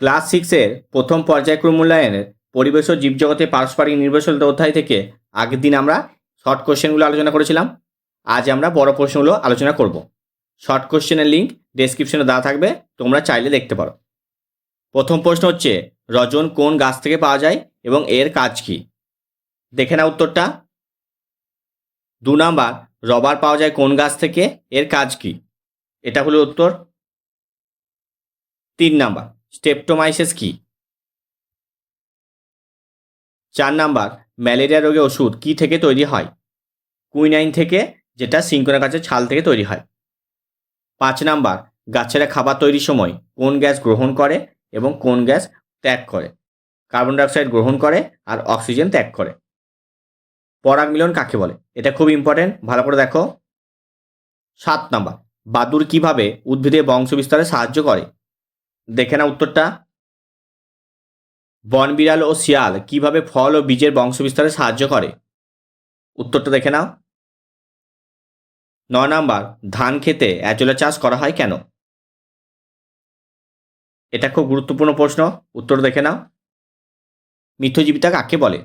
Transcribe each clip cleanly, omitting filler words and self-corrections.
Class 6-এর প্রথম পর্যায়ক্রম মূল্যায়নের পরিবেশ ও জীবজগতে পারস্পরিক নির্ভরশীলতা অধ্যায় থেকে আগের দিন আমরা শর্ট কোশ্চেনগুলো আলোচনা করেছিলাম। আজ আমরা বড় প্রশ্নগুলো আলোচনা করব। শর্ট কোশ্চেনের লিঙ্ক ডেসক্রিপশনে দেওয়া থাকবে, তোমরা চাইলে দেখতে পারো। প্রথম প্রশ্ন হচ্ছে, রজন কোন গাছ থেকে পাওয়া যায় এবং এর কাজ কি? দেখে নাও উত্তরটা। 2 নাম্বার, রবার পাওয়া যায় কোন গাছ থেকে, এর কাজ কি? এটা হলো উত্তর। 3 নাম্বার, স্ট্রেপ্টোমাইসিস কি? 4 নাম্বার, ম্যালেরিয়া রোগের ওষুধ কি থেকে তৈরি হয়? কুইনাইন থেকে, যেটা সিনকোনা গাছের ছাল থেকে তৈরি হয়। 5 নাম্বার, গাছেরা খাবার তৈরির সময় কোন গ্যাস গ্রহণ করে এবং কোন গ্যাস ত্যাগ করে? কার্বন ডাইঅক্সাইড গ্রহণ করে আর অক্সিজেন ত্যাগ করে। পরাগ মিলন কাকে বলে? এটা খুব ইম্পর্টেন্ট, ভালো করে দেখো। 7 নাম্বার, বাদুড় কিভাবে উদ্ভিদের বংশ বিস্তারে সাহায্য করে? দেখে নাও উত্তরটা। বনবিড়াল ও শিয়াল কিভাবে ফল ও বীজের বংশ বিস্তারে সাহায্য করে? উত্তরটা দেখে নাও। 9 নাম্বার, ধান খেতে অ্যাজোলা চাষ করা হয় কেন? এটা খুব গুরুত্বপূর্ণ প্রশ্ন, উত্তর দেখে নাও। মিথ্যজীবিতা কাকে বলে?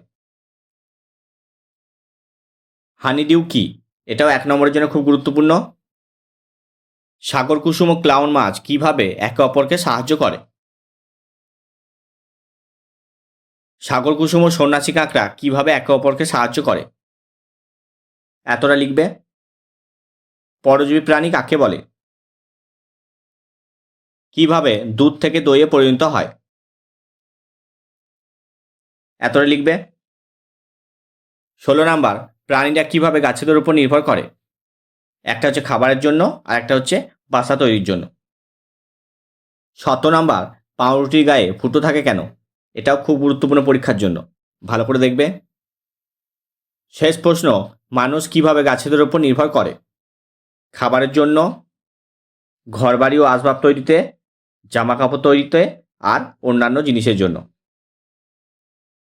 হানিডিউ কি? এটাও 1 নম্বরের জন্য খুব গুরুত্বপূর্ণ। সাগর কুসুম ও ক্লাউন মাছ কিভাবে একে অপরকে সাহায্য করে? সাগর কুসুম ও সন্ন্যাসী কাঁকড়া কিভাবে একে অপরকে সাহায্য করে? এতটা লিখবে। পরজীবী প্রাণী কাকে বলে? কিভাবে দুধ থেকে দইয়ে পরিণত হয়? এতটা লিখবে। 16 নাম্বার, প্রাণীরা কিভাবে গাছেদের উপর নির্ভর করে? একটা হচ্ছে খাবারের জন্য আর একটা হচ্ছে বাসা তৈরির জন্য। 17 নাম্বার, পাউরুটির গায়ে ফুটো থাকে কেন? এটাও খুব গুরুত্বপূর্ণ পরীক্ষার জন্য, ভালো করে দেখবে। শেষ প্রশ্ন, মানুষ কিভাবে গাছেদের উপর নির্ভর করে? খাবারের জন্য, ঘরবাড়ি ও আসবাব তৈরিতে, জামা কাপড় তৈরিতে আর অন্যান্য জিনিসের জন্য।